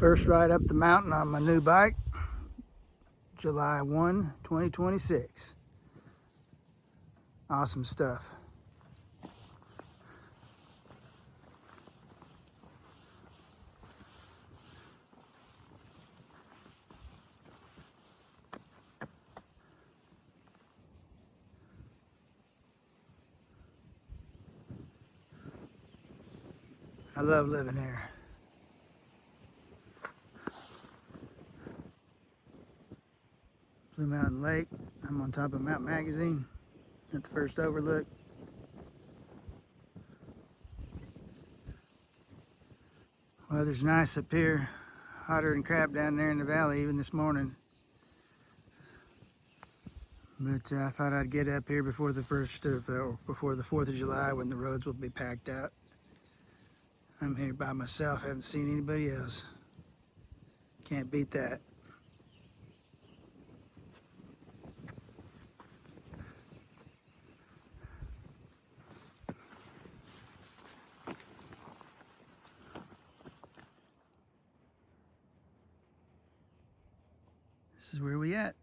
First ride up the mountain on my new bike, July 1, 2026. Awesome stuff. I love living here. Blue Mountain Lake. I'm on top of Mount Magazine at the first overlook. Weather's nice up here. Hotter than crap down there in the valley even this morning. But I thought I'd get up here before the 4th of July when the roads will be packed out. I'm here by myself, haven't seen anybody else. Can't beat that. This is where we at.